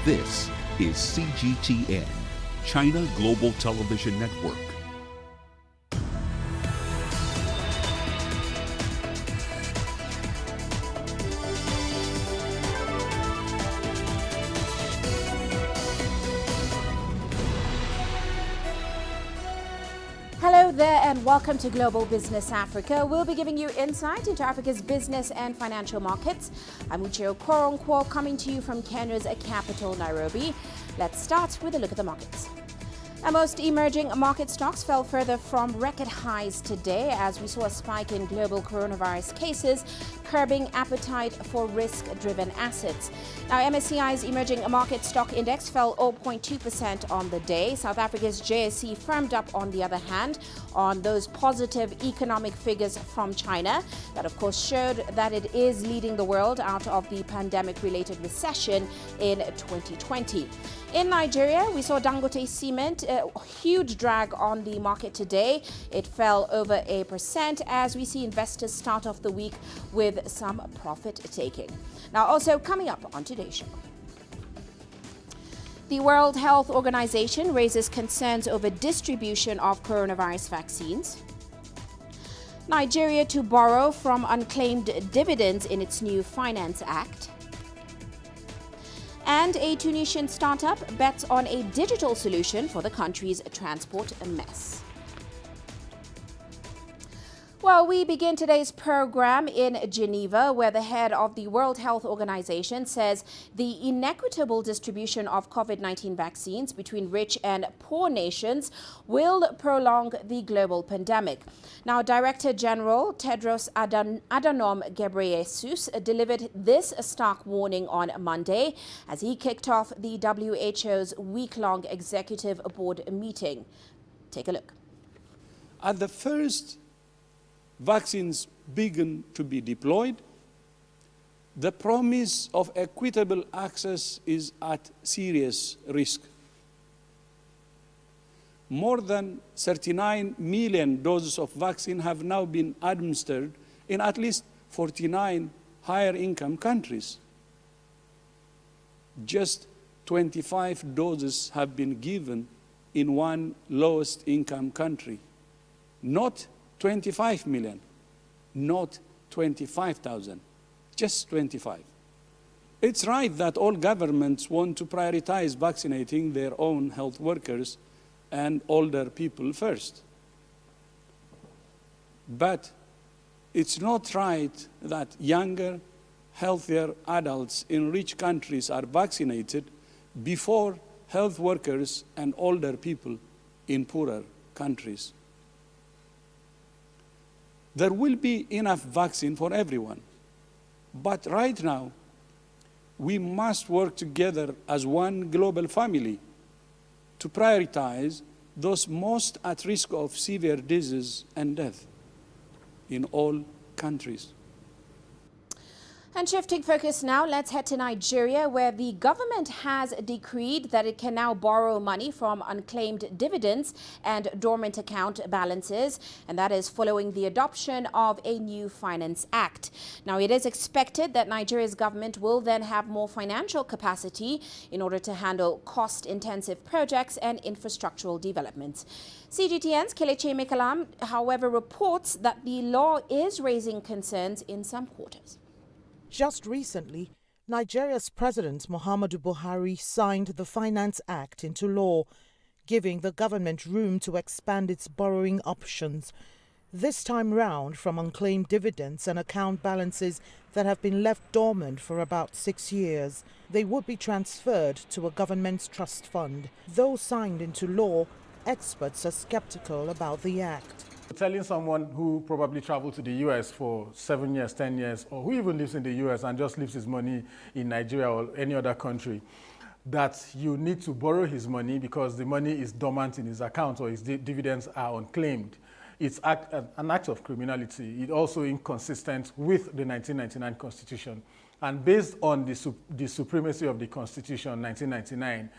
This is CGTN, China Global Television Network. Hello there and welcome to Global Business Africa. We'll be giving you insight into Africa's business and financial markets. I'm Uche Okoronkwo coming to you from Kenya's capital, Nairobi. Let's start with a look at the markets. Now, most emerging market stocks fell further from record highs today as we saw a spike in global coronavirus cases, curbing appetite for risk-driven assets. Now, MSCI's emerging market stock index fell 0.2% on the day. South Africa's JSE firmed up on the other hand on those positive economic figures from China that of course showed that it is leading the world out of the pandemic-related recession in 2020. In Nigeria, we saw Dangote Cement, a huge drag on the market today. It fell over 1% as we see investors start off the week with some profit taking. Now, also coming up on today's show. The World Health Organization raises concerns over distribution of coronavirus vaccines. Nigeria to borrow from unclaimed dividends in its new Finance Act. And a Tunisian startup bets on a digital solution for the country's transport mess. Well, we begin today's program in Geneva, where the head of the World Health Organization says the inequitable distribution of COVID-19 vaccines between rich and poor nations will prolong the global pandemic. Now, Director General Tedros Adhanom Ghebreyesus delivered this stark warning on Monday as he kicked off the WHO's week-long executive board meeting. Take a look. At the first vaccines begin to be deployed, the promise of equitable access is at serious risk. More than 39 million doses of vaccine have now been administered in at least 49 higher income countries. Just 25 doses have been given in one lowest income country. Not 25 million, not 25,000, just 25. It's right that all governments want to prioritize vaccinating their own health workers and older people first. But it's not right that younger, healthier adults in rich countries are vaccinated before health workers and older people in poorer countries. There will be enough vaccine for everyone. But right now, we must work together as one global family to prioritize those most at risk of severe disease and death in all countries. And shifting focus now, let's head to Nigeria, where the government has decreed that it can now borrow money from unclaimed dividends and dormant account balances, and that is following the adoption of a new Finance Act. Now, it is expected that Nigeria's government will then have more financial capacity in order to handle cost-intensive projects and infrastructural developments. CGTN's Kelechi Mekalam, however, reports that the law is raising concerns in some quarters. Just recently, Nigeria's President Muhammadu Buhari signed the Finance Act into law, giving the government room to expand its borrowing options, this time round from unclaimed dividends and account balances that have been left dormant for about 6 years. They would be transferred to a government's trust fund. Though signed into law, experts are skeptical about the act. Telling someone who probably traveled to the US for 7 years, 10 years, or who even lives in the US and just leaves his money in Nigeria or any other country, that you need to borrow his money because the money is dormant in his account or his dividends are unclaimed. It's an act of criminality. It's also inconsistent with the 1999 Constitution. And based on the supremacy of the Constitution, 1999,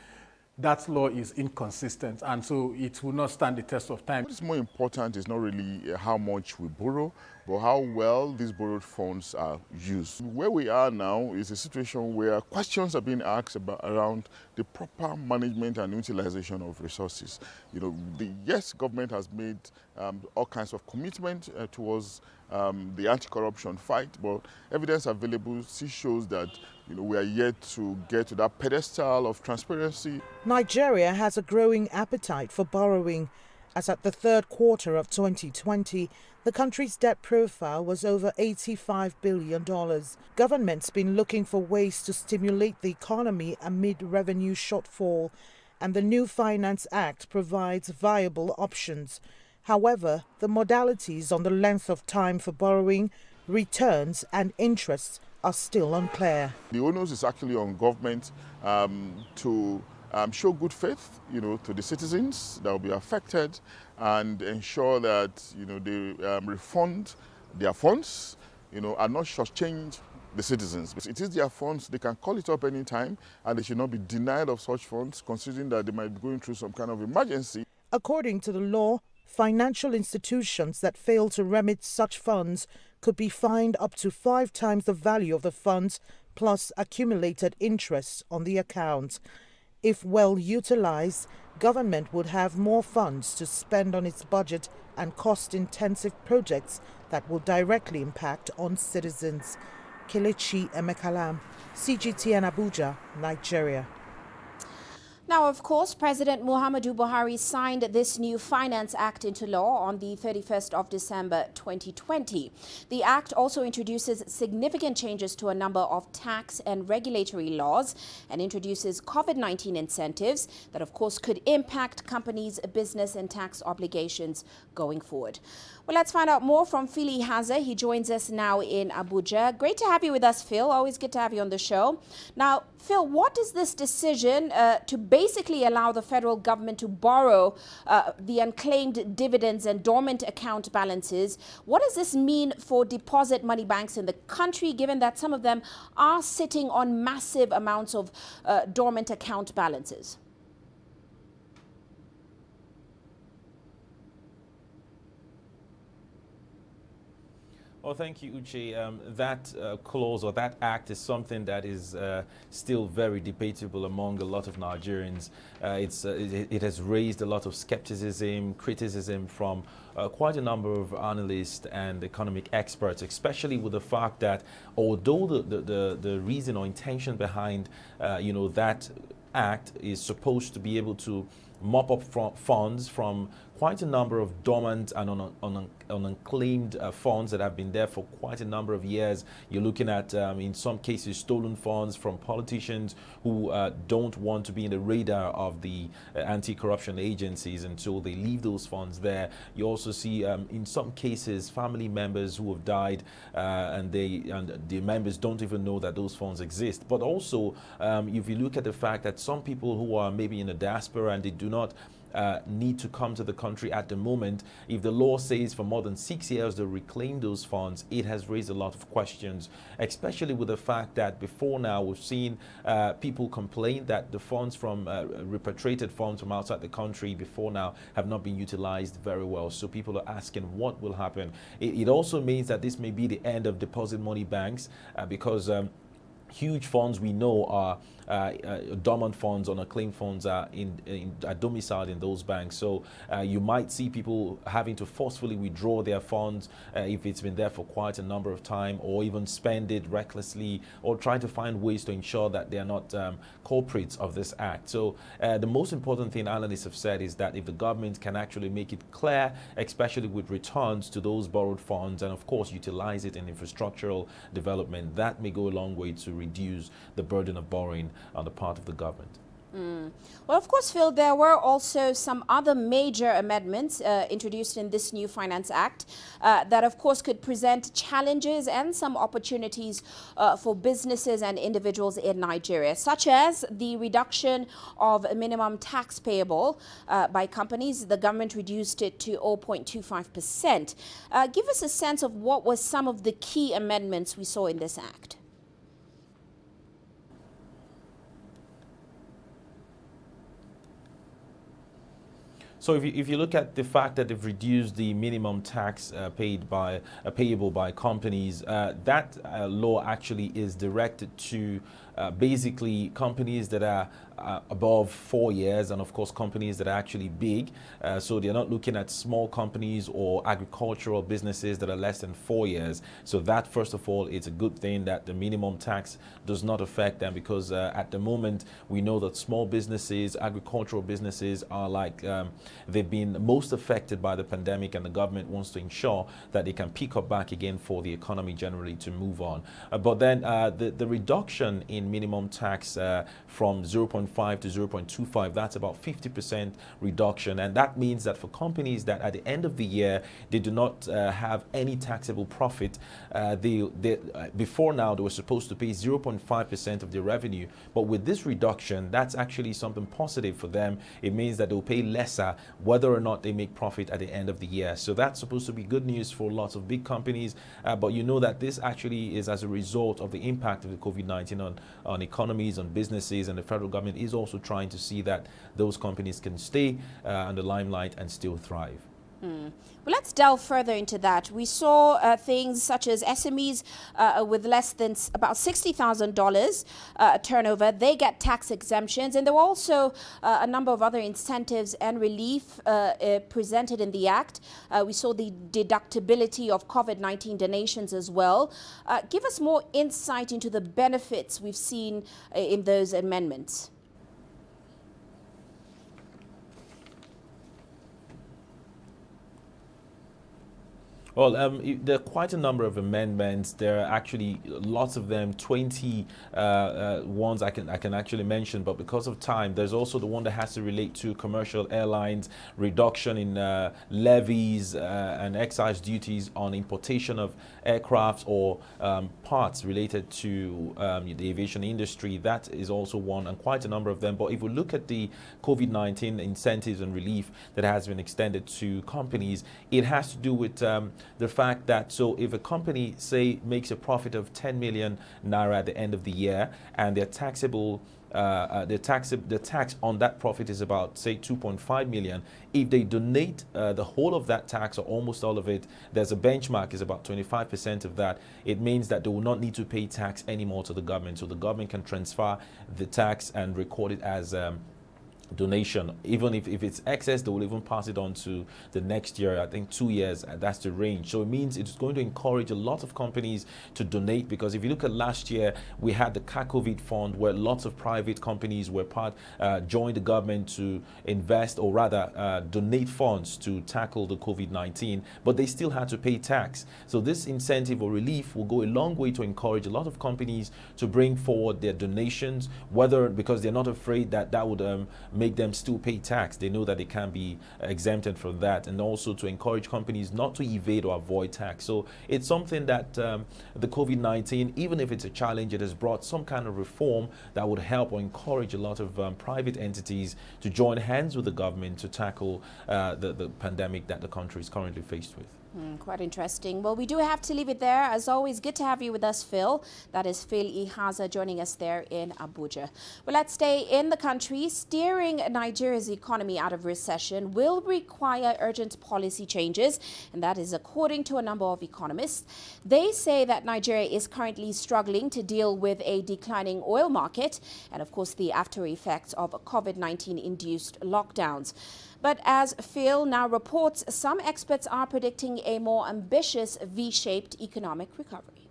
that law is inconsistent, and so it will not stand the test of time. What is more important is not really how much we borrow, but how well these borrowed funds are used. Where we are now is a situation where questions are being asked around the proper management and utilization of resources. You know, yes, government has made all kinds of commitment towards the anti-corruption fight, but evidence available still shows that we are yet to get to that pedestal of transparency. Nigeria has a growing appetite for borrowing. As at the third quarter of 2020, the country's debt profile was over $85 billion. Government's been looking for ways to stimulate the economy amid revenue shortfall, and the new Finance Act provides viable options. However, the modalities on the length of time for borrowing, returns and interests are still unclear. The onus is actually on government to show good faith, to the citizens that will be affected, and ensure that, they refund their funds, and not shortchange the citizens. It is their funds, they can call it up anytime, and they should not be denied of such funds, considering that they might be going through some kind of emergency. According to the law, financial institutions that fail to remit such funds could be fined up to 5 times the value of the funds plus accumulated interest on the account. If well utilized, government would have more funds to spend on its budget and cost-intensive projects that will directly impact on citizens. Kelechi Emekalam, CGTN Abuja, Nigeria. Now, of course, President Muhammadu Buhari signed this new Finance Act into law on the 31st of December 2020. The act also introduces significant changes to a number of tax and regulatory laws and introduces COVID-19 incentives that, of course, could impact companies' business and tax obligations going forward. Well, let's find out more from Phil Haza. He joins us now in Abuja. Great to have you with us, Phil. Always good to have you on the show. Now, Phil, what is this decision to basically allow the federal government to borrow the unclaimed dividends and dormant account balances? What does this mean for deposit money banks in the country, given that some of them are sitting on massive amounts of dormant account balances? Well, thank you, Uche. That clause or that act is something that is still very debatable among a lot of Nigerians. It has raised a lot of skepticism, criticism from quite a number of analysts and economic experts, especially with the fact that although the reason or intention behind that act is supposed to be able to mop up funds from quite a number of dormant and unclaimed funds that have been there for quite a number of years. You're looking at, in some cases, stolen funds from politicians who don't want to be in the radar of the anti-corruption agencies, and so they leave those funds there. You also see, in some cases, family members who have died and the members don't even know that those funds exist. But also, if you look at the fact that some people who are maybe in the diaspora and they do not need to come to the country at the moment, if the law says for more than 6 years to reclaim those funds, it has raised a lot of questions, especially with the fact that before now we've seen people complain that the funds from repatriated funds from outside the country before now have not been utilized very well. So people are asking what will happen. It also means that this may be the end of deposit money banks because huge funds we know are dormant funds, unclaimed funds are domiciled in those banks. So you might see people having to forcefully withdraw their funds if it's been there for quite a number of time, or even spend it recklessly, or try to find ways to ensure that they are not culprits of this act. So the most important thing analysts have said is that if the government can actually make it clear, especially with returns to those borrowed funds, and of course utilize it in infrastructural development, that may go a long way to reduce the burden of borrowing on the part of the government. Well, of course, Phil, there were also some other major amendments introduced in this new Finance Act that, of course, could present challenges and some opportunities for businesses and individuals in Nigeria, such as the reduction of minimum tax payable by companies. The government reduced it to 0.25%. Give us a sense of what was some of the key amendments we saw in this act. So if you look at the fact that they've reduced the minimum tax payable by companies, that law actually is directed to basically companies that are above 4 years, and of course companies that are actually big. So they're not looking at small companies or agricultural businesses that are less than 4 years. So that, first of all, it's a good thing that the minimum tax does not affect them, because at the moment we know that small businesses, agricultural businesses are like they've been most affected by the pandemic, and the government wants to ensure that they can pick up back again for the economy generally to move on. But then the reduction in minimum tax from 0.5 to 0.25, that's about 50% reduction. And that means that for companies that at the end of the year, they do not have any taxable profit, before now they were supposed to pay 0.5% of their revenue. But with this reduction, that's actually something positive for them. It means that they'll pay lesser whether or not they make profit at the end of the year. So that's supposed to be good news for lots of big companies. But you know that this actually is as a result of the impact of the COVID-19 on economies, on businesses, and the federal government is also trying to see that those companies can stay on the limelight and still thrive. Well, let's delve further into that. We saw things such as SMEs with less than about $60,000 turnover. They get tax exemptions, and there were also a number of other incentives and relief presented in the Act. We saw the deductibility of COVID-19 donations as well. Give us more insight into the benefits we've seen in those amendments. Well, there are quite a number of amendments. There are actually lots of them, 20 ones I can actually mention, but because of time, there's also the one that has to relate to commercial airlines, reduction in levies and excise duties on importation of aircraft or parts related to the aviation industry. That is also one, and quite a number of them. But if we look at the COVID-19 incentives and relief that has been extended to companies, it has to do with the fact that, so if a company, say, makes a profit of 10 million naira at the end of the year, and their taxable the tax on that profit is about, say, 2.5 million. If they donate the whole of that tax, or almost all of it, there's a benchmark is about 25% of that. It means that they will not need to pay tax anymore to the government. So the government can transfer the tax and record it as donation. Even if it's excess, they will even pass it on to the next year. I think 2 years, that's the range. So it means it's going to encourage a lot of companies to donate, because if you look at last year, we had the COVID fund where lots of private companies were joined the government to invest, or rather donate funds to tackle the COVID-19, but they still had to pay tax. So this incentive or relief will go a long way to encourage a lot of companies to bring forward their donations, whether because they're not afraid that would make them still pay tax. They know that they can be exempted from that, and also to encourage companies not to evade or avoid tax. So it's something that the COVID-19, even if it's a challenge, it has brought some kind of reform that would help or encourage a lot of private entities to join hands with the government to tackle the pandemic that the country is currently faced with. Quite interesting. Well, we do have to leave it there. As always, good to have you with us, Phil. That is Phil Ihaza joining us there in Abuja. Well, let's stay in the country. Steering Nigeria's economy out of recession will require urgent policy changes, and that is according to a number of economists. They say that Nigeria is currently struggling to deal with a declining oil market and, of course, the after effects of COVID-19 induced lockdowns. But as Phil now reports, some experts are predicting a more ambitious V-shaped economic recovery.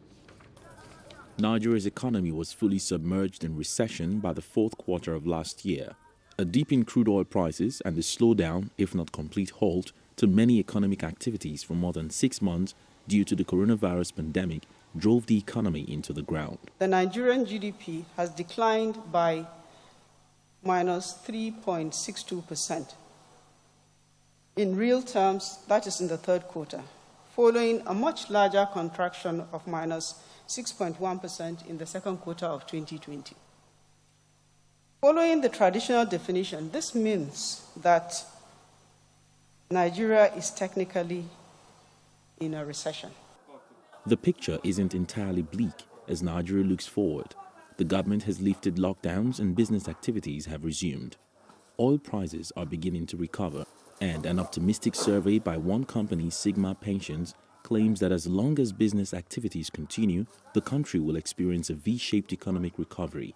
Nigeria's economy was fully submerged in recession by the fourth quarter of last year. A dip in crude oil prices and the slowdown, if not complete halt, to many economic activities for more than 6 months due to the coronavirus pandemic drove the economy into the ground. The Nigerian GDP has declined by minus 3.62%. In real terms, that is in the third quarter, following a much larger contraction of minus 6.1% in the second quarter of 2020. Following the traditional definition, this means that Nigeria is technically in a recession. The picture isn't entirely bleak as Nigeria looks forward. The government has lifted lockdowns and business activities have resumed. Oil prices are beginning to recover. And an optimistic survey by one company, Sigma Pensions, claims that as long as business activities continue, the country will experience a V-shaped economic recovery.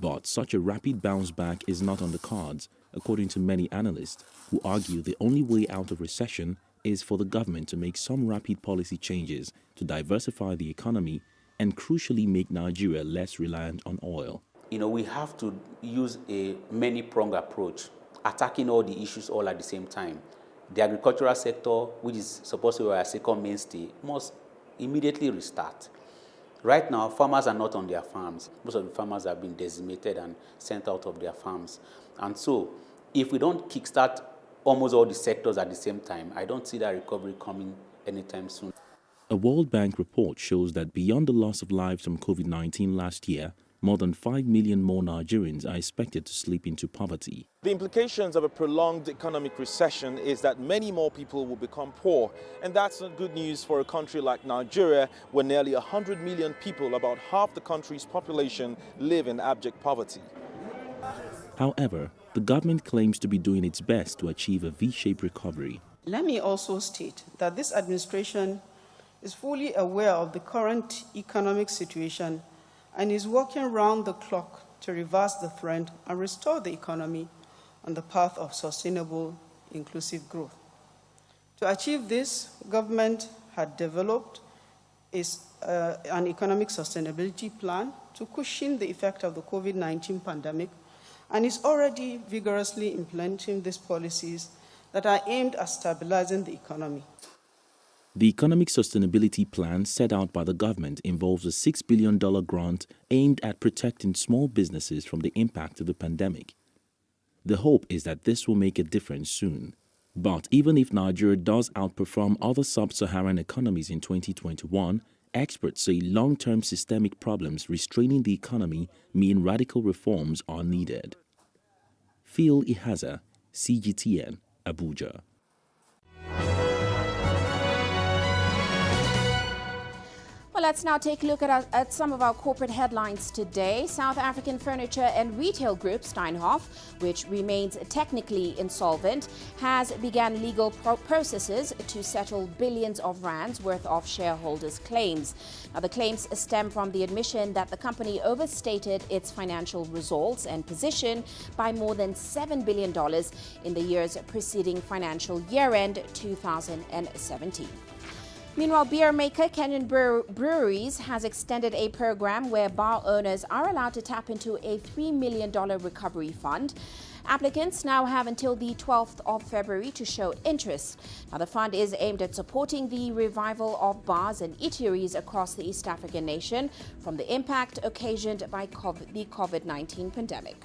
But such a rapid bounce back is not on the cards, according to many analysts, who argue the only way out of recession is for the government to make some rapid policy changes to diversify the economy and crucially make Nigeria less reliant on oil. We have to use a many-pronged approach, attacking all the issues all at the same time. The agricultural sector, which is supposed to be our second mainstay, must immediately restart. Right now, farmers are not on their farms. Most of the farmers have been decimated and sent out of their farms. And so, if we don't kickstart almost all the sectors at the same time, I don't see that recovery coming anytime soon. A World Bank report shows that beyond the loss of lives from COVID-19 last year, more than 5 million more Nigerians are expected to slip into poverty. The implications of a prolonged economic recession is that many more people will become poor. And that's not good news for a country like Nigeria, where nearly 100 million people, about half the country's population, live in abject poverty. However, the government claims to be doing its best to achieve a V-shaped recovery. Let me also state that this administration is fully aware of the current economic situation and is working round the clock to reverse the trend and restore the economy on the path of sustainable, inclusive growth. To achieve this, government had developed an economic sustainability plan to cushion the effect of the COVID-19 pandemic and is already vigorously implementing these policies that are aimed at stabilizing the economy. The Economic Sustainability Plan set out by the government involves a $6 billion grant aimed at protecting small businesses from the impact of the pandemic. The hope is that this will make a difference soon. But even if Nigeria does outperform other sub-Saharan economies in 2021, experts say long-term systemic problems restraining the economy mean radical reforms are needed. Phil Ihaza, CGTN, Abuja. Well, let's now take a look at some of our corporate headlines today. South African furniture and retail group Steinhoff, which remains technically insolvent, has begun legal processes to settle billions of rands worth of shareholders' claims. Now, the claims stem from the admission that the company overstated its financial results and position by more than $7 billion in the year's preceding financial year-end 2017. Meanwhile, beer maker Kenyan Breweries has extended a program where bar owners are allowed to tap into a $3 million recovery fund. Applicants now have until the 12th of February to show interest. Now, the fund is aimed at supporting the revival of bars and eateries across the East African nation from the impact occasioned by the COVID-19 pandemic.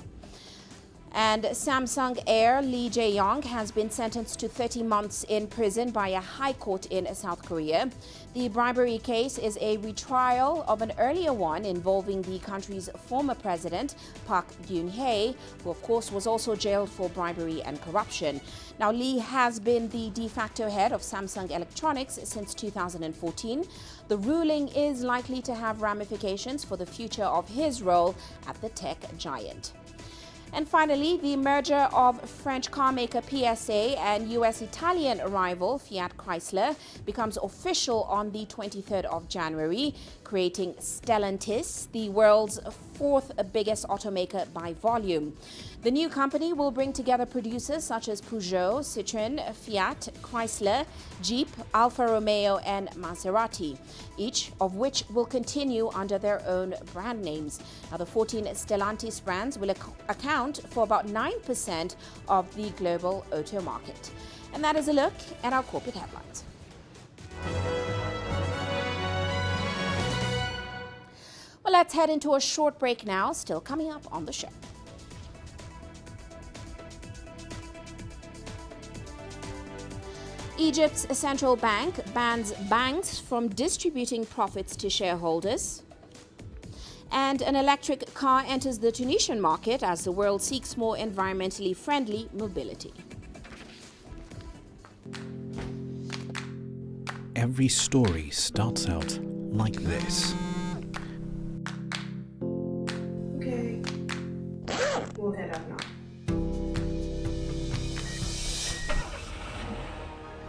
And Samsung heir Lee Jae-yong has been sentenced to 30 months in prison by a high court in South Korea. The bribery case is a retrial of an earlier one involving the country's former president, Park Geun-hye, who of course was also jailed for bribery and corruption. Now, Lee has been the de facto head of Samsung Electronics since 2014. The ruling is likely to have ramifications for the future of his role at the tech giant. And finally, the merger of French carmaker PSA and US-Italian rival Fiat Chrysler becomes official on the 23rd of January, creating Stellantis, the world's fourth biggest automaker by volume. The new company will bring together producers such as Peugeot, Citroën, Fiat, Chrysler, Jeep, Alfa Romeo and Maserati, each of which will continue under their own brand names. Now, the 14 Stellantis brands will account for about 9% of the global auto market. And that is a look at our corporate headlines. Well, let's head into a short break now, still coming up on the show. Egypt's central bank bans banks from distributing profits to shareholders. And an electric car enters the Tunisian market as the world seeks more environmentally friendly mobility. Every story starts out like this. Okay, we'll head up now.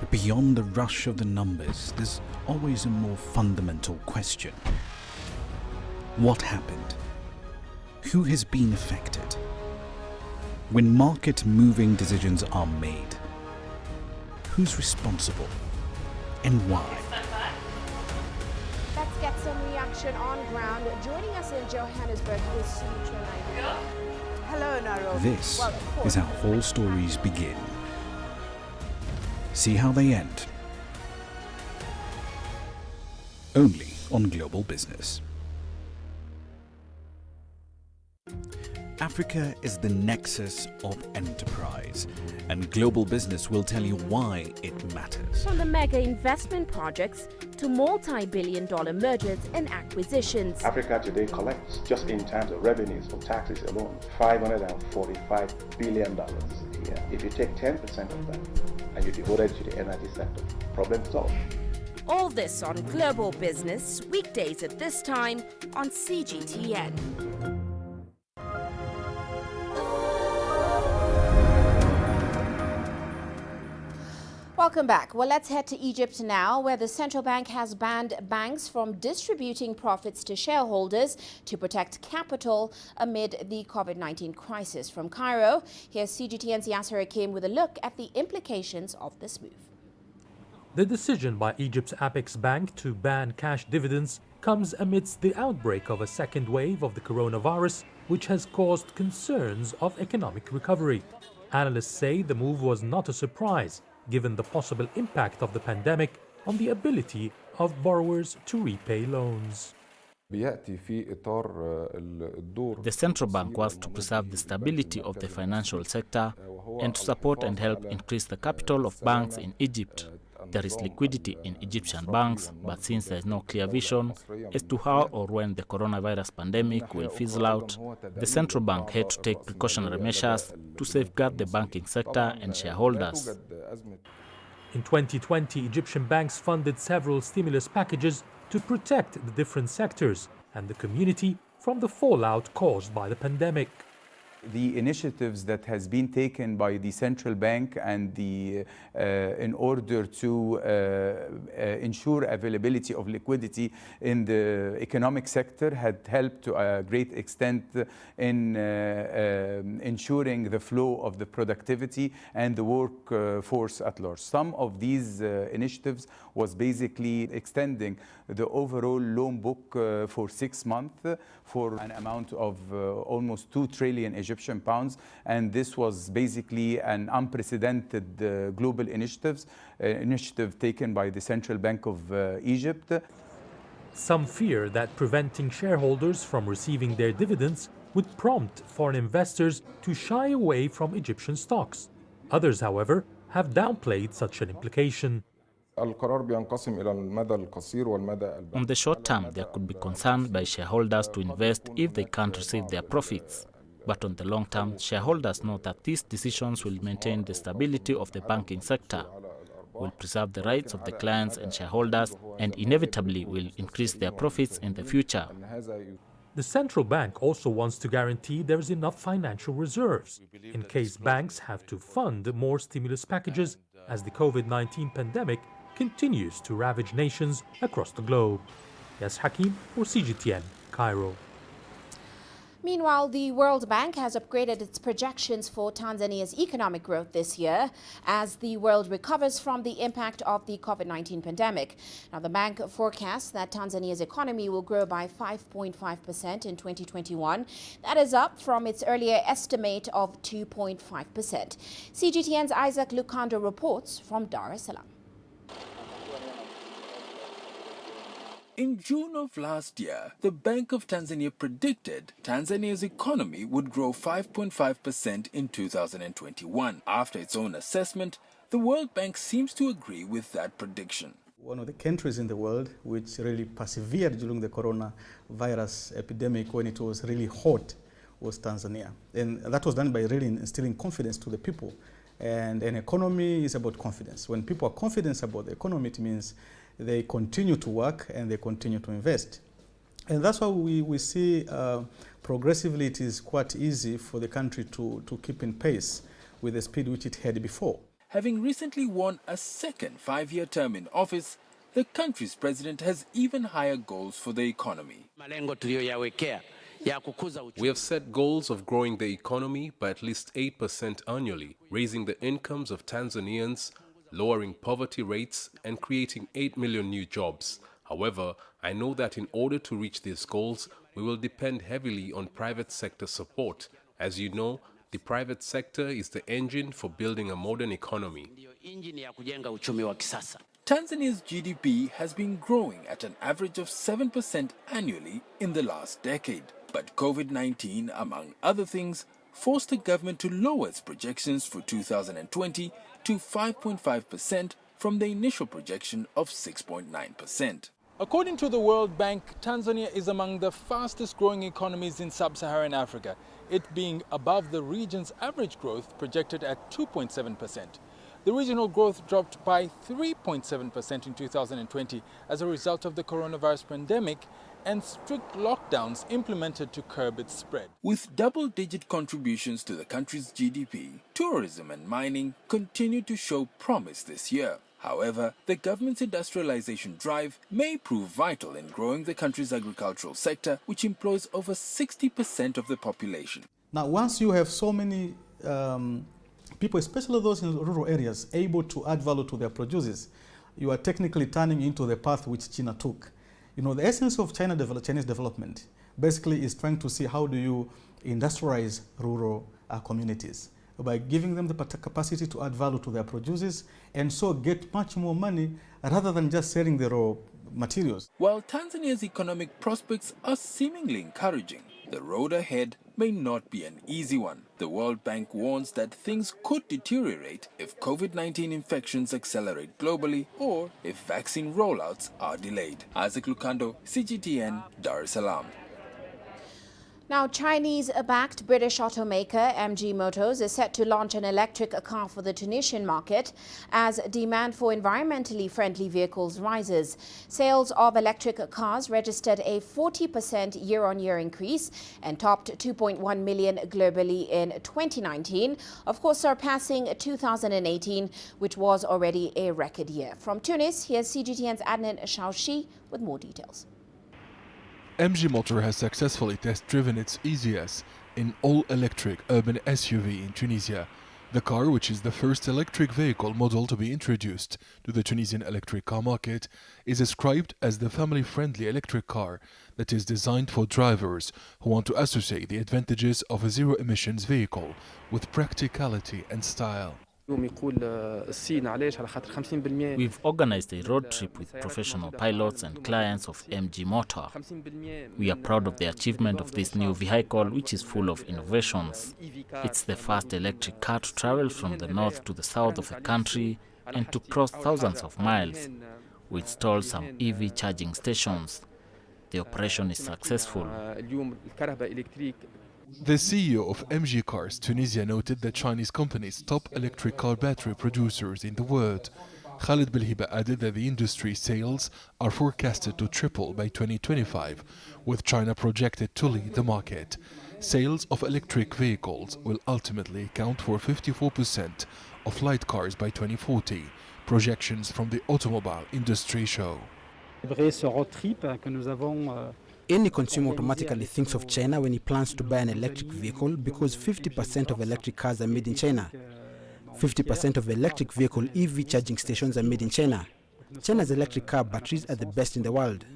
But beyond the rush of the numbers, there's always a more fundamental question. What happened? Who has been affected? When market-moving decisions are made, who's responsible and why? Let's get some reaction on ground. Joining us in Johannesburg is Uche. Hello, Nairobi. This is how all stories begin. See how they end. Only on Global Business. Africa is the nexus of enterprise, and Global Business will tell you why it matters. From the mega investment projects to multi-billion-dollar mergers and acquisitions. Africa today collects, just in terms of revenues from taxes alone, $545 billion a year. If you take 10% of that and you devote it to the energy sector, problem solved. All this on Global Business, weekdays at this time on CGTN. Welcome back. Well, let's head to Egypt now, where the central bank has banned banks from distributing profits to shareholders to protect capital amid the COVID-19 crisis. From Cairo, here's CGTN's Yasser Hakim with a look at the implications of this move. The decision by Egypt's Apex Bank to ban cash dividends comes amidst the outbreak of a second wave of the coronavirus, which has caused concerns of economic recovery. Analysts say the move was not a surprise, given the possible impact of the pandemic on the ability of borrowers to repay loans. The central bank was to preserve the stability of the financial sector and to support and help increase the capital of banks in Egypt. There is liquidity in Egyptian banks, but since there is no clear vision as to how or when the coronavirus pandemic will fizzle out, the central bank had to take precautionary measures to safeguard the banking sector and shareholders. In 2020, Egyptian banks funded several stimulus packages to protect the different sectors and the community from the fallout caused by the pandemic. The initiatives that has been taken by the central bank and in order to ensure availability of liquidity in the economic sector had helped to a great extent in ensuring the flow of the productivity and the workforce at large. Some of these initiatives was basically extending the overall loan book for 6 months for an amount of almost 2 trillion Egyptian pounds, and this was basically an unprecedented global initiative taken by the Central Bank of Egypt. Some fear that preventing shareholders from receiving their dividends would prompt foreign investors to shy away from Egyptian stocks. Others, however, have downplayed such an implication. On the short term, there could be concern by shareholders to invest if they can't receive their profits. But on the long term, shareholders know that these decisions will maintain the stability of the banking sector, will preserve the rights of the clients and shareholders, and inevitably will increase their profits in the future. The central bank also wants to guarantee there is enough financial reserves in case banks have to fund more stimulus packages as the COVID-19 pandemic continues to ravage nations across the globe. Yasser Hakim for CGTN, Cairo. Meanwhile, the World Bank has upgraded its projections for Tanzania's economic growth this year as the world recovers from the impact of the COVID-19 pandemic. Now, the bank forecasts that Tanzania's economy will grow by 5.5% in 2021. That is up from its earlier estimate of 2.5%. CGTN's Isaac Lukando reports from Dar es Salaam. In June of last year, the Bank of Tanzania predicted Tanzania's economy would grow 5.5% in 2021. After its own assessment, the World Bank seems to agree with that prediction. One of the countries in the world which really persevered during the coronavirus epidemic when it was really hot was Tanzania. And that was done by really instilling confidence to the people. And an economy is about confidence. When people are confident about the economy, it means they continue to work and they continue to invest. And that's why we see progressively it is quite easy for the country to keep in pace with the speed which it had before. having recently won a second 5-year term in office, the country's president has even higher goals for the economy. We have set goals of growing the economy by at least 8% annually, raising the incomes of Tanzanians, lowering poverty rates, and creating 8 million new jobs. However, I know that in order to reach these goals, we will depend heavily on private sector support. As you know, the private sector is the engine for building a modern economy. Tanzania's GDP has been growing at an average of 7% annually in the last decade. But COVID-19, among other things, forced the government to lower its projections for 2020 to 5.5% from the initial projection of 6.9%. According to the World Bank, Tanzania is among the fastest growing economies in sub-Saharan Africa, it being above the region's average growth projected at 2.7%. The regional growth dropped by 3.7% in 2020 as a result of the coronavirus pandemic and strict lockdowns implemented to curb its spread. With double-digit contributions to the country's GDP, tourism and mining continue to show promise this year. However, the government's industrialization drive may prove vital in growing the country's agricultural sector, which employs over 60% of the population. Now, once you have so many people, especially those in rural areas, able to add value to their produces, you are technically turning into the path which China took. You know, the essence of Chinese development basically is trying to see how do you industrialize rural communities by giving them the capacity to add value to their produces and so get much more money rather than just selling the raw materials. While Tanzania's economic prospects are seemingly encouraging, the road ahead may not be an easy one. The World Bank warns that things could deteriorate if COVID-19 infections accelerate globally or if vaccine rollouts are delayed. Isaac Lukando, CGTN, Dar es Salaam. Now, Chinese-backed British automaker MG Motors is set to launch an electric car for the Tunisian market as demand for environmentally friendly vehicles rises. Sales of electric cars registered a 40% year-on-year increase and topped 2.1 million globally in 2019, of course surpassing 2018, which was already a record year. From Tunis, here's CGTN's Adnan Shaushi with more details. MG Motor has successfully test-driven its EZS, an all-electric urban SUV in Tunisia. The car, which is the first electric vehicle model to be introduced to the Tunisian electric car market, is described as the family-friendly electric car that is designed for drivers who want to associate the advantages of a zero-emissions vehicle with practicality and style. We've organized a road trip with professional pilots and clients of MG Motor. We are proud of the achievement of this new vehicle, which is full of innovations. It's the first electric car to travel from the north to the south of the country and to cross thousands of miles. We installed some EV charging stations. The operation is successful. The CEO of MG Cars Tunisia noted that Chinese companies top electric car battery producers in the world. Khalid Belhiba added that the industry sales are forecasted to triple by 2025, with China projected to lead the market. Sales of electric vehicles will ultimately account for 54% of light cars by 2040, projections from the automobile industry show. Any consumer automatically thinks of China when he plans to buy an electric vehicle because 50% of electric cars are made in China. 50% of electric vehicle EV charging stations are made in China. China's electric car batteries are the best in the world.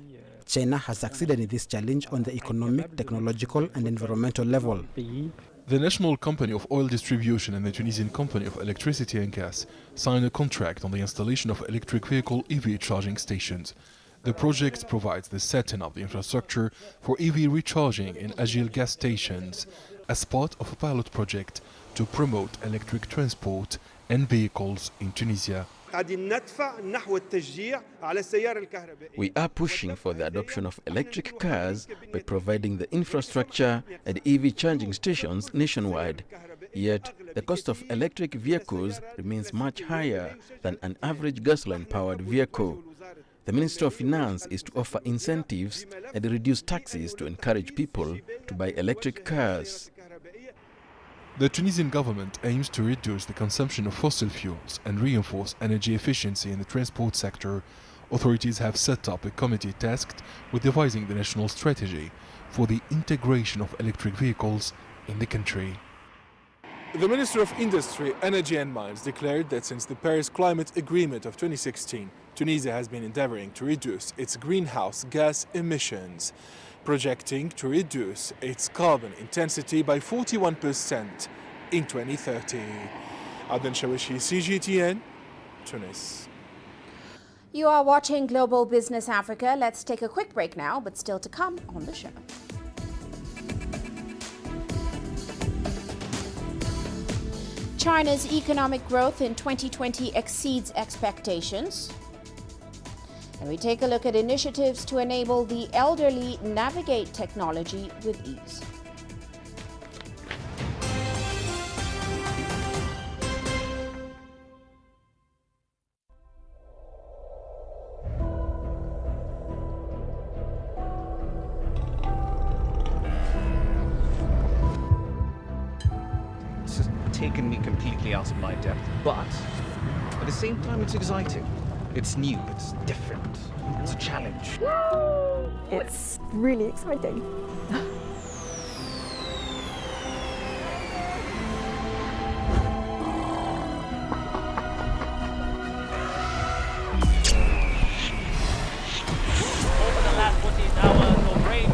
China has succeeded in this challenge on the economic, technological and environmental level. The National Company of Oil Distribution and the Tunisian Company of Electricity and Gas signed a contract on the installation of electric vehicle EV charging stations. The project provides the setting of the infrastructure for EV recharging in Agile gas stations as part of a pilot project to promote electric transport and vehicles in Tunisia. We are pushing for the adoption of electric cars by providing the infrastructure and EV charging stations nationwide. Yet, the cost of electric vehicles remains much higher than an average gasoline-powered vehicle. The Ministry of Finance is to offer incentives and reduce taxes to encourage people to buy electric cars. The Tunisian government aims to reduce the consumption of fossil fuels and reinforce energy efficiency in the transport sector. Authorities have set up a committee tasked with devising the national strategy for the integration of electric vehicles in the country. The Minister of Industry, Energy and Mines declared that since the Paris Climate Agreement of 2016, Tunisia has been endeavoring to reduce its greenhouse gas emissions, projecting to reduce its carbon intensity by 41% in 2030. Aden Shawishi, CGTN, Tunis. You are watching Global Business Africa. Let's take a quick break now, but still to come on the show. China's economic growth in 2020 exceeds expectations. And we take a look at initiatives to enable the elderly navigate technology with ease. It's just taken me completely out of my depth, but at the same time it's exciting. It's new, it's different, it's a challenge. It's really exciting. Over the last 14 hours of rain.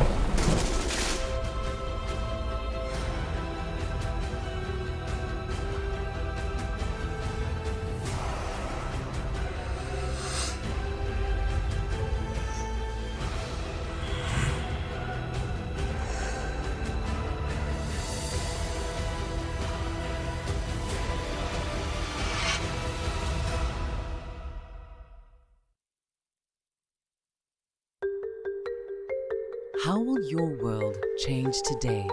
How will your world change today?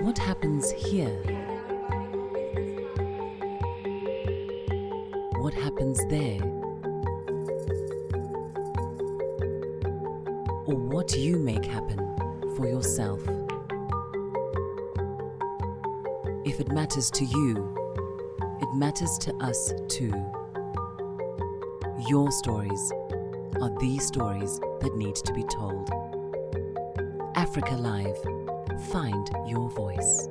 What happens here? What happens there? Or what you make happen for yourself? If it matters to you, it matters to us too. Your stories are these stories that need to be told. Africa Live. Find your voice.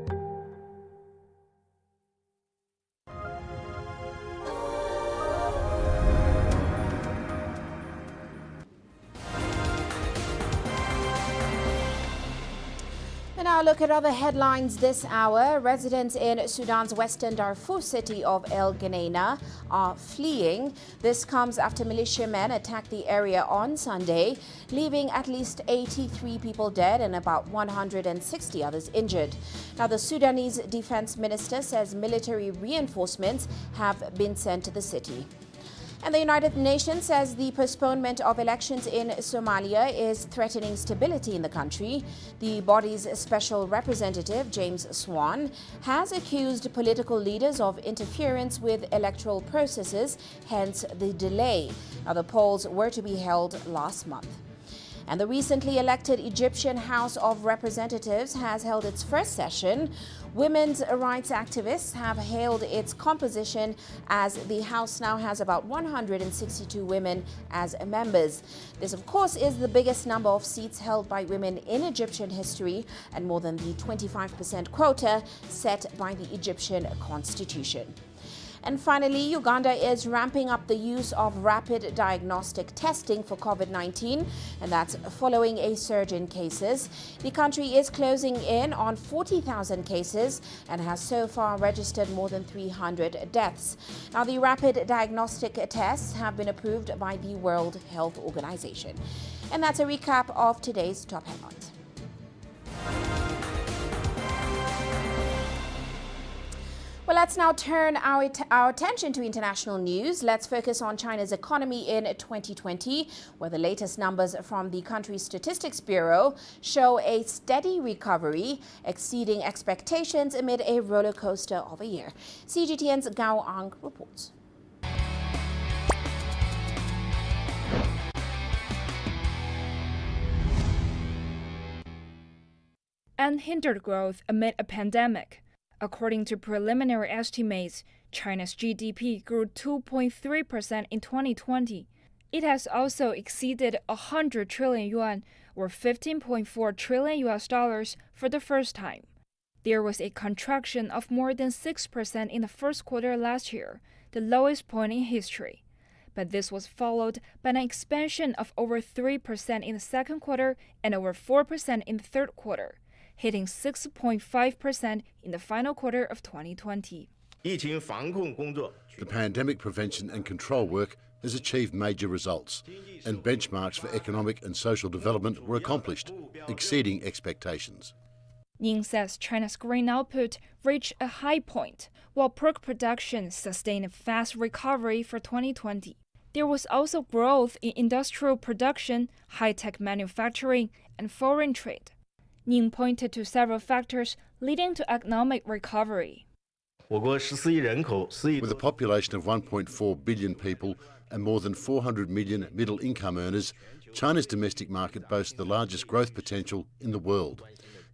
Now look at other headlines this hour. Residents in Sudan's western Darfur city of El Geneina are fleeing. This comes after militiamen attacked the area on Sunday, leaving at least 83 people dead and about 160 others injured. Now the Sudanese defense minister says military reinforcements have been sent to the city. And the United Nations says the postponement of elections in Somalia is threatening stability in the country. The body's special representative, James Swan, has accused political leaders of interference with electoral processes, hence the delay. Now, the polls were to be held last month. And the recently elected Egyptian House of Representatives has held its first session. Women's rights activists have hailed its composition as the House now has about 162 women as members. This, of course, is the biggest number of seats held by women in Egyptian history and more than the 25% quota set by the Egyptian constitution. And finally, Uganda is ramping up the use of rapid diagnostic testing for COVID-19, and that's following a surge in cases. The country is closing in on 40,000 cases and has so far registered more than 300 deaths. Now, the rapid diagnostic tests have been approved by the World Health Organization. And that's a recap of today's top headlines. Well, let's now turn our attention to international news. Let's focus on China's economy in 2020, where the latest numbers from the country's Statistics Bureau show a steady recovery, exceeding expectations amid a roller coaster of a year. CGTN's Gao Ang reports. and hindered growth amid a pandemic. According to preliminary estimates, China's GDP grew 2.3% in 2020. It has also exceeded 100 trillion yuan, or $15.4 trillion for the first time. There was a contraction of more than 6% in the first quarter last year, the lowest point in history. But this was followed by an expansion of over 3% in the second quarter and over 4% in the third quarter, hitting 6.5% in the final quarter of 2020. The pandemic prevention and control work has achieved major results, and benchmarks for economic and social development were accomplished, exceeding expectations. Ning says China's grain output reached a high point, while pork production sustained a fast recovery for 2020. There was also growth in industrial production, high-tech manufacturing, and foreign trade. Ning pointed to several factors leading to economic recovery. With a population of 1.4 billion people and more than 400 million middle-income earners, China's domestic market boasts the largest growth potential in the world.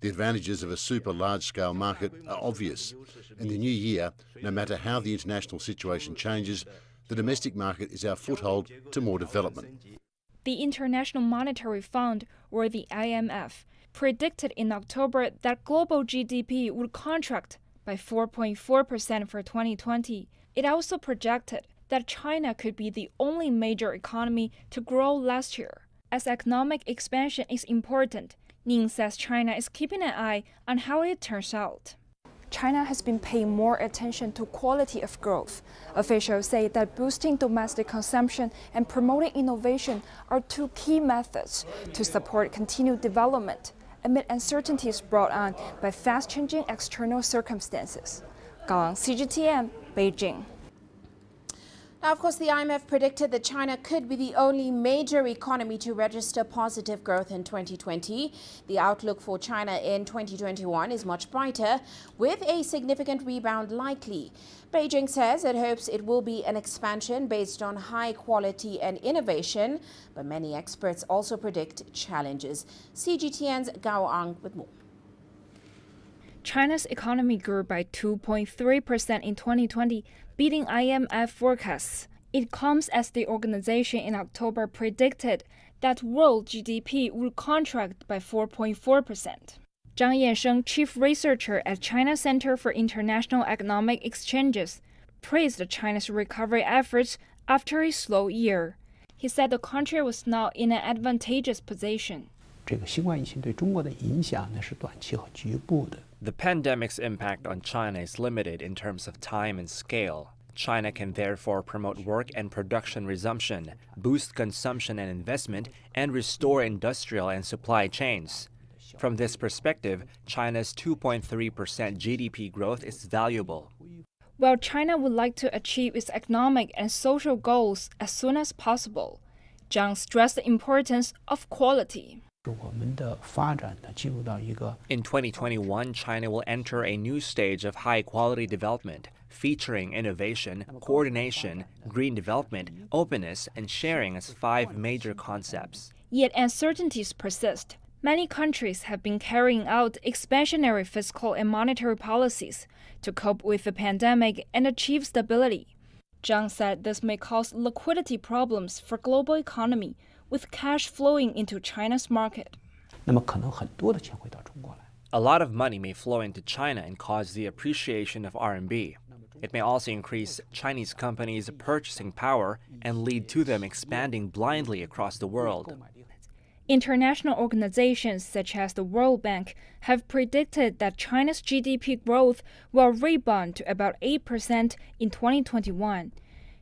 The advantages of a super large-scale market are obvious. In the new year, no matter how the international situation changes, the domestic market is our foothold to more development. The International Monetary Fund, or the IMF, predicted in October that global GDP would contract by 4.4% for 2020. It also projected that China could be the only major economy to grow last year. As economic expansion is important, Ning says China is keeping an eye on how it turns out. China has been paying more attention to quality of growth. Officials say that boosting domestic consumption and promoting innovation are two key methods to support continued development amid uncertainties brought on by fast-changing external circumstances. Gang, CGTN, Beijing. Now, of course, the IMF predicted that China could be the only major economy to register positive growth in 2020. The outlook for China in 2021 is much brighter, with a significant rebound likely. Beijing says it hopes it will be an expansion based on high quality and innovation, but many experts also predict challenges. CGTN's Gao Ang with more. China's economy grew by 2.3% in 2020, beating IMF forecasts. It comes as the organization in October predicted that world GDP would contract by 4.4%. Zhang Yansheng, chief researcher at China Center for International Economic Exchanges, praised China's recovery efforts after a slow year. He said the country was now in an advantageous position. The pandemic's impact on China is limited in terms of time and scale. China can therefore promote work and production resumption, boost consumption and investment, and restore industrial and supply chains. From this perspective, China's 2.3% GDP growth is valuable. While China would like to achieve its economic and social goals as soon as possible, Zhang stressed the importance of quality. In 2021, China will enter a new stage of high-quality development, featuring innovation, coordination, green development, openness, and sharing as 5 major concepts. Yet uncertainties persist. Many countries have been carrying out expansionary fiscal and monetary policies to cope with the pandemic and achieve stability. Zhang said this may cause liquidity problems for global economy, with cash flowing into China's market. A lot of money may flow into China and cause the appreciation of RMB. It may also increase Chinese companies' purchasing power and lead to them expanding blindly across the world. International organizations such as the World Bank have predicted that China's GDP growth will rebound to about 8% in 2021.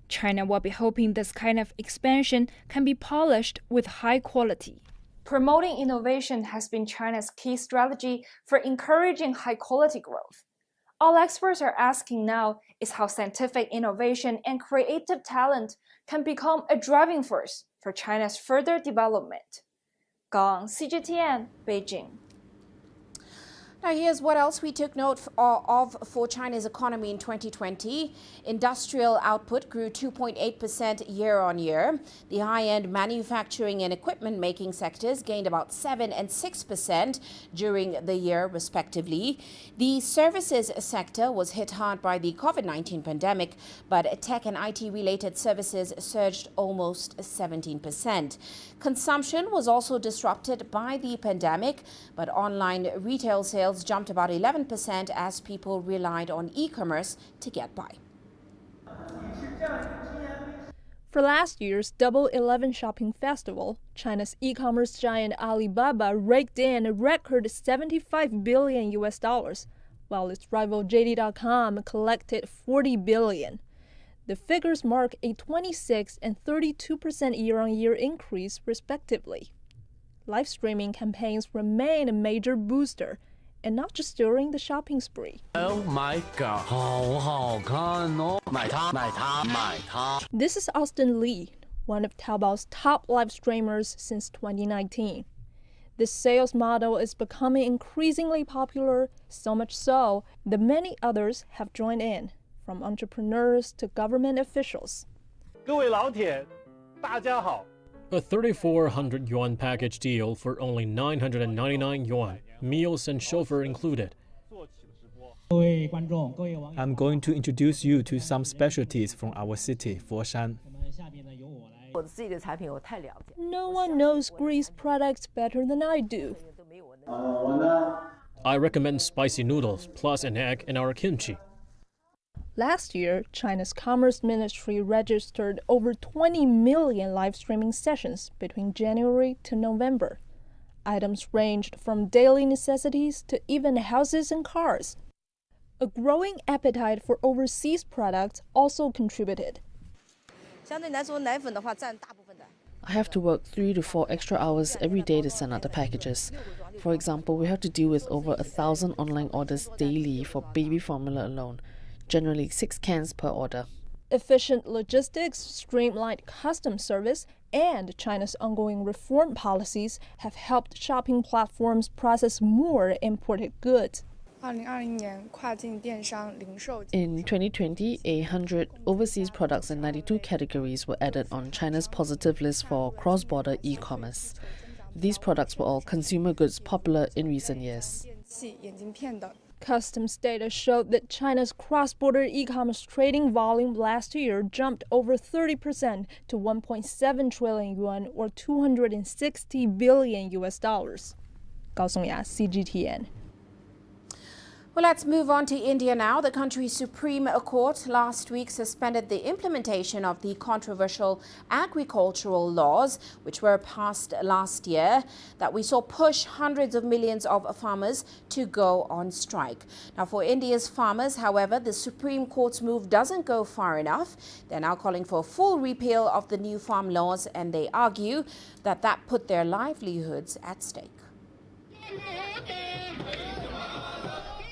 China will be hoping this kind of expansion can be polished with high quality. Promoting innovation has been China's key strategy for encouraging high-quality growth. All experts are asking now is how scientific innovation and creative talent can become a driving force for China's further development. Gang, CGTN, Beijing. Now here's what else we took note of for China's economy in 2020. Industrial output grew 2.8% year on year. The high-end manufacturing and equipment making sectors gained about 7% and 6% during the year respectively. The services sector was hit hard by the COVID-19 pandemic, but tech and IT-related services surged almost 17%. Consumption was also disrupted by the pandemic, but online retail sales jumped about 11% as people relied on e-commerce to get by. For last year's Double 11 shopping festival, China's e-commerce giant Alibaba raked in a record $75 billion, while its rival JD.com collected $40 billion. The figures mark a 26% and 32% year-on-year increase, respectively. Live streaming campaigns remain a major booster, and not just during the shopping spree. Oh my god, 好好看哦，买它买它买它。 This is Austin Lee, one of Taobao's top live streamers since 2019. This sales model is becoming increasingly popular, so much so that many others have joined in, from entrepreneurs to government officials. 各位老铁，大家好。 A 3,400 yuan package deal for only 999 yuan, meals and chauffeur included. I'm going to introduce you to some specialties from our city, Foshan. No one knows Greece products better than I do. I recommend spicy noodles, plus an egg and our kimchi. Last year, China's Commerce Ministry registered over 20 million live streaming sessions between January to November. Items ranged from daily necessities to even houses and cars. A growing appetite for overseas products also contributed. I have to work 3 to 4 extra hours every day to send out the packages. For example, we have to deal with over 1,000 online orders daily for baby formula alone. Generally 6 cans per order. Efficient logistics, streamlined customs service, and China's ongoing reform policies have helped shopping platforms process more imported goods. In 2020, 100 overseas products in 92 categories were added on China's positive list for cross-border e-commerce. These products were all consumer goods popular in recent years. Customs data showed that China's cross-border e-commerce trading volume last year jumped over 30% to 1.7 trillion yuan or $260 billion. Gao Songya, CGTN. Well, let's move on to India now. The country's Supreme Court last week suspended the implementation of the controversial agricultural laws, which were passed last year, that we saw push hundreds of millions of farmers to go on strike. Now, for India's farmers, however, the Supreme Court's move doesn't go far enough. They're now calling for a full repeal of the new farm laws, and they argue that that put their livelihoods at stake.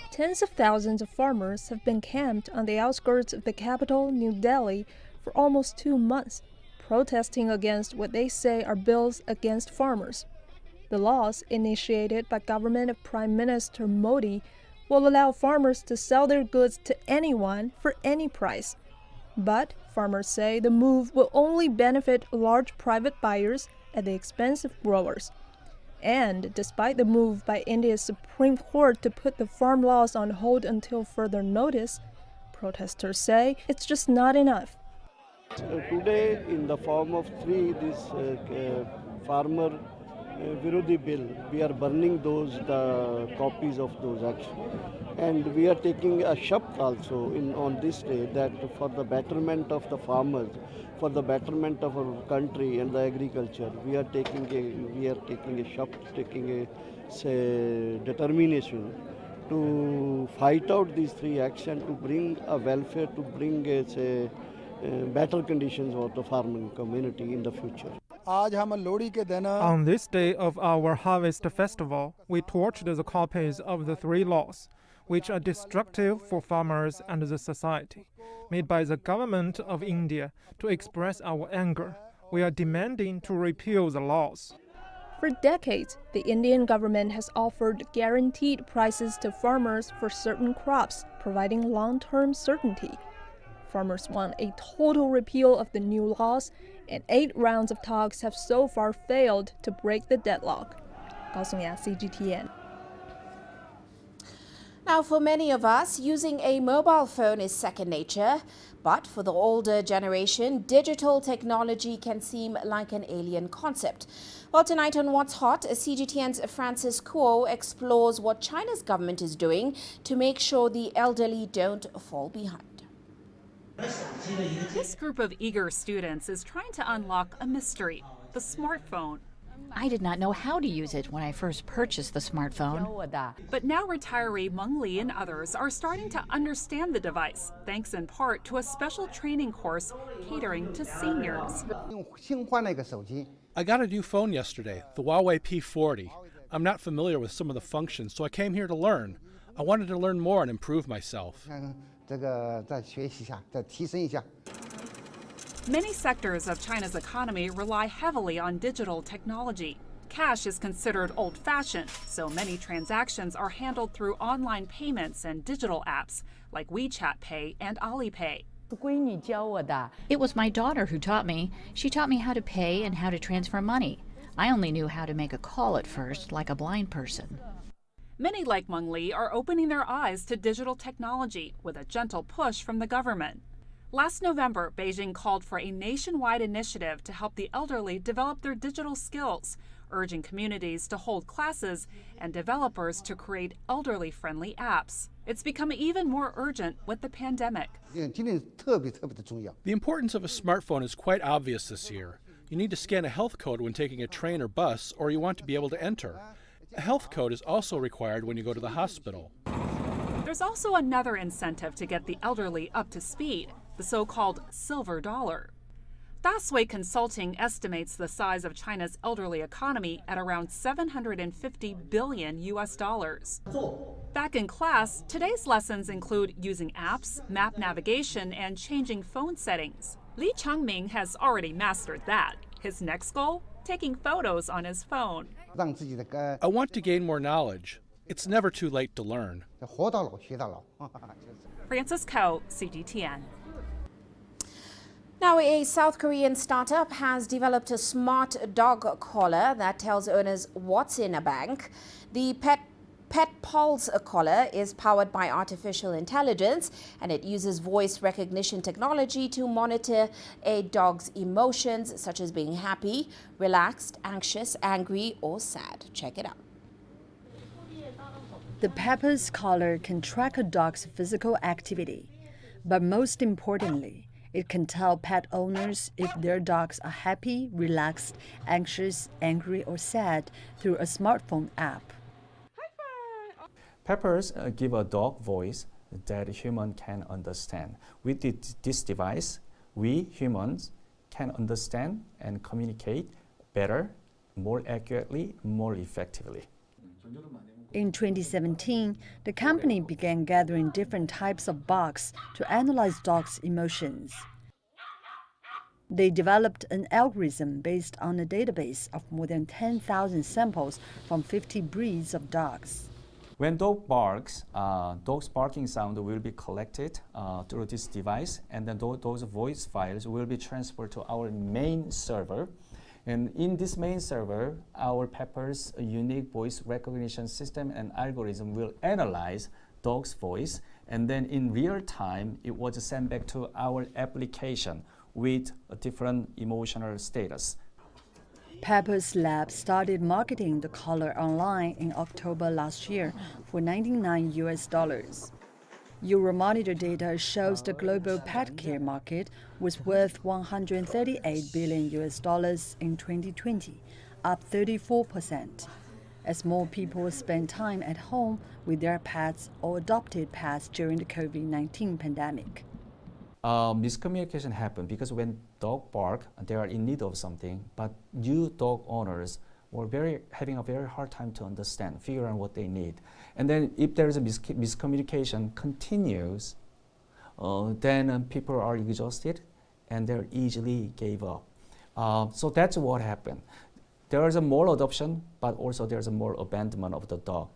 Tens of thousands of farmers have been camped on the outskirts of the capital, New Delhi, for almost 2 months, protesting against what they say are bills against farmers. The laws, initiated by government of Prime Minister Modi, will allow farmers to sell their goods to anyone for any price. But farmers say the move will only benefit large private buyers at the expense of growers. And despite the move by India's Supreme Court to put the farm laws on hold until further notice, protesters say it's just not enough. Today, in the form of 3, this farmer Virudhi bill, we are burning the copies of those actions. And we are taking a shapt also on this day that for the betterment of the farmers, for the betterment of our country and the agriculture, we are taking a shapt, taking a determination to fight out these 3 actions, to bring a welfare, to bring better conditions for the farming community in the future. On this day of our harvest festival, we torched the copies of the 3 laws, which are destructive for farmers and the society, made by the government of India to express our anger. We are demanding to repeal the laws. For decades, the Indian government has offered guaranteed prices to farmers for certain crops, providing long-term certainty. Farmers want a total repeal of the new laws, and 8 rounds of talks have so far failed to break the deadlock. 高颂雅 CGTN. Now, for many of us, using a mobile phone is second nature. But for the older generation, digital technology can seem like an alien concept. Well, tonight on What's Hot, CGTN's Francis Kuo explores what China's government is doing to make sure the elderly don't fall behind. This group of eager students is trying to unlock a mystery, the smartphone. I did not know how to use it when I first purchased the smartphone. But now retiree Meng Li and others are starting to understand the device, thanks in part to a special training course catering to seniors. I got a new phone yesterday, the Huawei P40. I'm not familiar with some of the functions, so I came here to learn. I wanted to learn more and improve myself. Many sectors of China's economy rely heavily on digital technology. Cash is considered old-fashioned, so many transactions are handled through online payments and digital apps like WeChat Pay and Alipay. It was my daughter who taught me. She taught me how to pay and how to transfer money. I only knew how to make a call at first, like a blind person. Many like Meng Li are opening their eyes to digital technology with a gentle push from the government. Last November, Beijing called for a nationwide initiative to help the elderly develop their digital skills, urging communities to hold classes and developers to create elderly-friendly apps. It's become even more urgent with the pandemic. The importance of a smartphone is quite obvious this year. You need to scan a health code when taking a train or bus, or you want to be able to enter. A health code is also required when you go to the hospital. There's also another incentive to get the elderly up to speed, the so-called silver dollar. Dasway Consulting estimates the size of China's elderly economy at around $750 billion US. Back in class, today's lessons include using apps, map navigation, and changing phone settings. Li Changming has already mastered that. His next goal? Taking photos on his phone. I want to gain more knowledge. It's never too late to learn. Francis Ko, CGTN. Now, a South Korean startup has developed a smart dog collar that tells owners what's in a bank. The Pet Pulse collar is powered by artificial intelligence, and it uses voice recognition technology to monitor a dog's emotions, such as being happy, relaxed, anxious, angry, or sad. Check it out. The Pepper's collar can track a dog's physical activity, but most importantly, it can tell pet owners if their dogs are happy, relaxed, anxious, angry, or sad through a smartphone app. Peppers give a dog voice that a human can understand. With this device, we humans can understand and communicate better, more accurately, more effectively. In 2017, the company began gathering different types of barks to analyze dogs' emotions. They developed an algorithm based on a database of more than 10,000 samples from 50 breeds of dogs. When dog barks, dog's barking sound will be collected through this device, and then those voice files will be transferred to our main server. And in this main server, our Pepper's unique voice recognition system and algorithm will analyze dog's voice, and then in real time, it was sent back to our application with a different emotional status. Pepper's Lab started marketing the collar online in October last year for $99 US. Euromonitor data shows the global pet care market was worth $138 billion US in 2020, up 34%, as more people spend time at home with their pets or adopted pets during the COVID-19 pandemic. Miscommunication happened because when dog bark, they are in need of something, but you dog owners were having a very hard time to understand, figure out what they need. And then if there is a miscommunication continues, then people are exhausted and they easily gave up. So that's what happened. There is a more adoption, but also there's a more abandonment of the dog.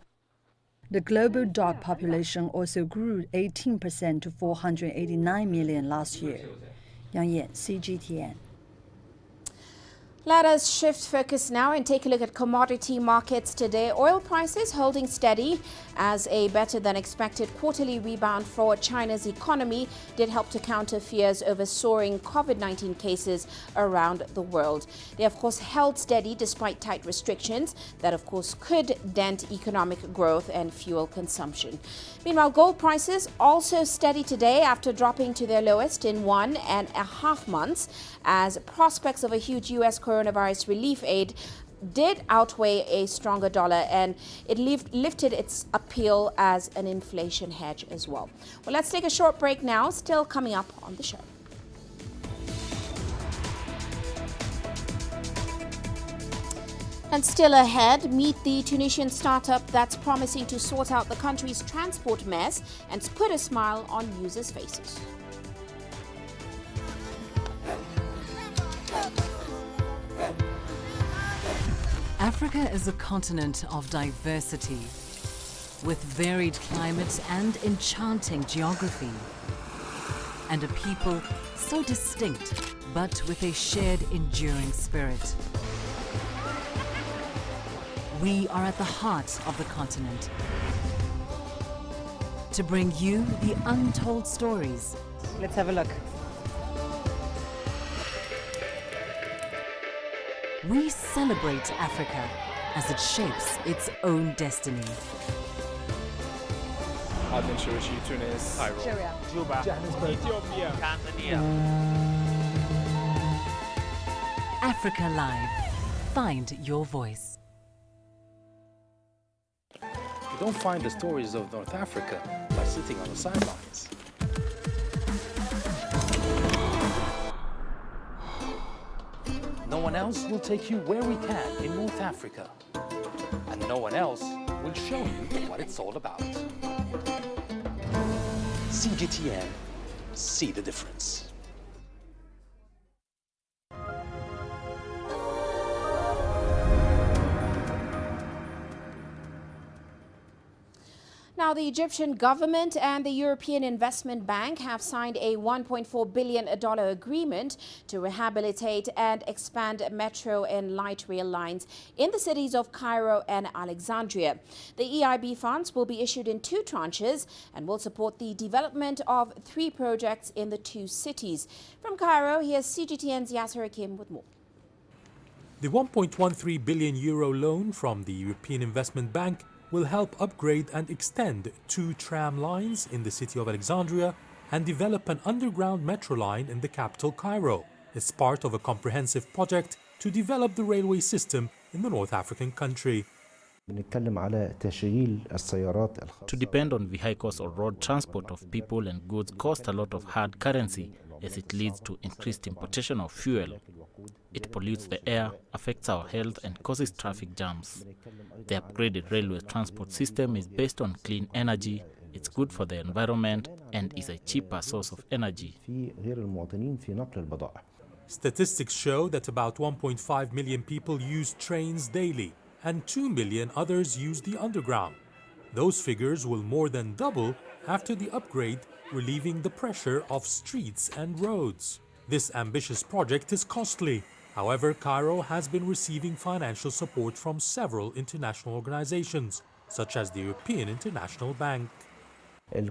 The global dog population also grew 18% to 489 million last year. Yang Yan, CGTN. Let us shift focus now and take a look at commodity markets today. Oil prices holding steady as a better than expected quarterly rebound for China's economy did help to counter fears over soaring COVID-19 cases around the world. They of course held steady despite tight restrictions that of course could dent economic growth and fuel consumption. Meanwhile, gold prices also steady today after dropping to their lowest in 1.5 months as prospects of a huge U.S. coronavirus relief aid did outweigh a stronger dollar, and it lifted its appeal as an inflation hedge as well. Well, let's take a short break now, still coming up on the show. And still ahead, meet the Tunisian startup that's promising to sort out the country's transport mess and put a smile on users' faces. Africa is a continent of diversity, with varied climate and enchanting geography, and a people so distinct, but with a shared enduring spirit. We are at the heart of the continent to bring you the untold stories. Let's have a look. We celebrate Africa as it shapes its own destiny. Aden, Tunis, Cairo, Juba, Ethiopia, Tanzania. Africa Live. Find your voice. You don't find the stories of North Africa by sitting on the sidelines. No one else will take you where we can in North Africa. And no one else will show you what it's all about. CGTN, see the difference. Now, the Egyptian government and the European Investment Bank have signed a $1.4 billion agreement to rehabilitate and expand metro and light rail lines in the cities of Cairo and Alexandria. The EIB funds will be issued in 2 tranches and will support the development of 3 projects in the 2 cities. From Cairo, here's CGTN's Yasser Hakim with more. The €1.13 billion loan from the European Investment Bank will help upgrade and extend 2 tram lines in the city of Alexandria and develop an underground metro line in the capital Cairo. It's part of a comprehensive project to develop the railway system in the North African country. To depend on vehicles or road transport of people and goods costs a lot of hard currency, as it leads to increased importation of fuel. It pollutes the air, affects our health and causes traffic jams. The upgraded railway transport system is based on clean energy, it's good for the environment and is a cheaper source of energy. Statistics show that about 1.5 million people use trains daily and 2 million others use the underground. Those figures will more than double after the upgrade, relieving the pressure of streets and roads. This ambitious project is costly. However, Cairo has been receiving financial support from several international organizations, such as the European International Bank. The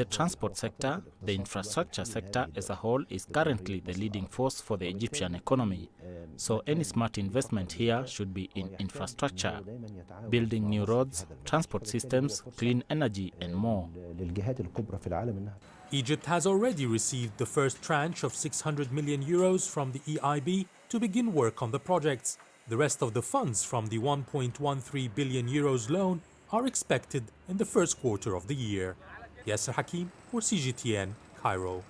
transport sector, the infrastructure sector as a whole, is currently the leading force for the Egyptian economy. So any smart investment here should be in infrastructure, building new roads, transport systems, clean energy and more. Egypt has already received the first tranche of €600 million from the EIB to begin work on the projects. The rest of the funds from the €1.13 billion loan are expected in the first quarter of the year. Yasser Hakim for CGTN, Cairo.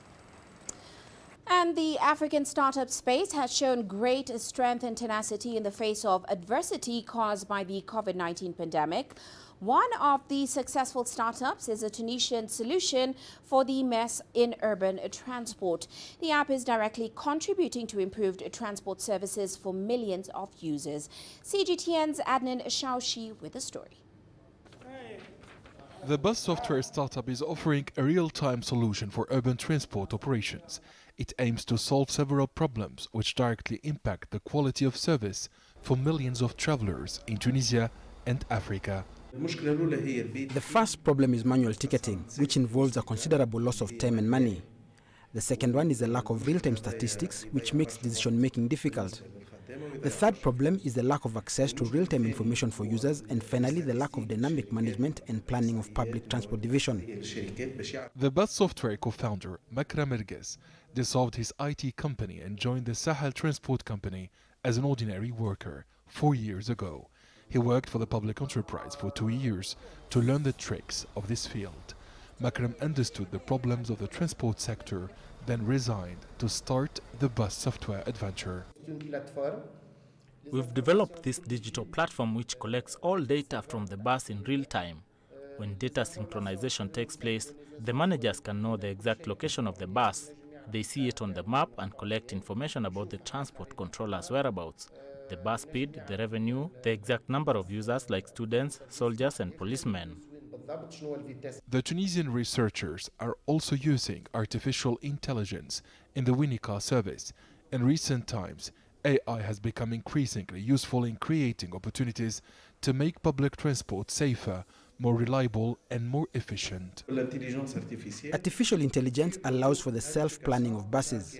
And the African startup space has shown great strength and tenacity in the face of adversity caused by the COVID-19 pandemic. One of the successful startups is a Tunisian solution for the mess in urban transport. The app is directly contributing to improved transport services for millions of users. CGTN's Adnan Shaushi with the story. The bus software startup is offering a real-time solution for urban transport operations. It aims to solve several problems which directly impact the quality of service for millions of travelers in Tunisia and Africa. The first problem is manual ticketing, which involves a considerable loss of time and money. The second one is the lack of real-time statistics, which makes decision-making difficult. The third problem is the lack of access to real-time information for users, and finally the lack of dynamic management and planning of public transport division. The bus software co-founder, Makram Erges, dissolved his IT company and joined the Sahel Transport Company as an ordinary worker 4 years ago. He worked for the public enterprise for 2 years to learn the tricks of this field. Makram understood the problems of the transport sector, then resigned to start the bus software adventure. We've developed this digital platform which collects all data from the bus in real time. When data synchronization takes place, the managers can know the exact location of the bus. They see it on the map and collect information about the transport controller's whereabouts, the bus speed, the revenue, the exact number of users like students, soldiers and policemen. The Tunisian researchers are also using artificial intelligence in the Winika service. In recent times, AI has become increasingly useful in creating opportunities to make public transport safer, more reliable and more efficient. Artificial intelligence allows for the self-planning of buses.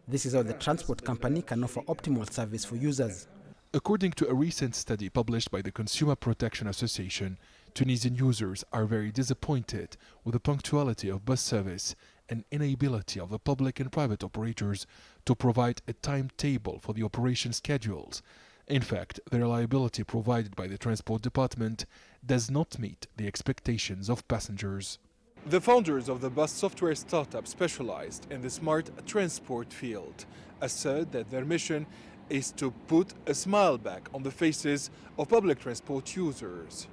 This is how the transport company can offer optimal service for users. According to a recent study published by the Consumer Protection Association, Tunisian users are very disappointed with the punctuality of bus service and inability of the public and private operators to provide a timetable for the operation schedules. In fact, the reliability provided by the Transport Department does not meet the expectations of passengers. The founders of the bus software startup specialized in the smart transport field assert that their mission is to put a smile back on the faces of public transport users.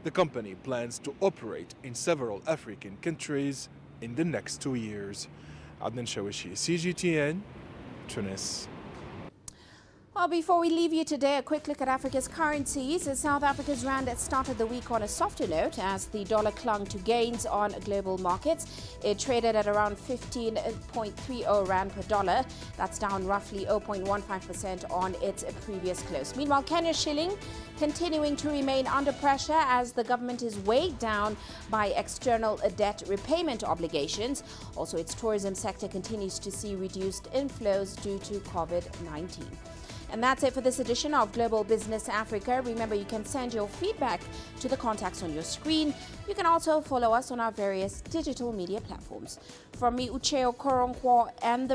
The company plans to operate in several African countries in the next 2 years. Adnan Shawishi, CGTN, Tunis. Well, before we leave you today, a quick look at Africa's currencies. South Africa's rand started the week on a softer note as the dollar clung to gains on global markets. It traded at around 15.30 rand per dollar. That's down roughly 0.15% on its previous close. Meanwhile, Kenya's shilling continuing to remain under pressure as the government is weighed down by external debt repayment obligations. Also, its tourism sector continues to see reduced inflows due to COVID-19. And that's it for this edition of Global Business Africa. Remember, you can send your feedback to the contacts on your screen. You can also follow us on our various digital media platforms. From me, Uche Okoronkwo, and the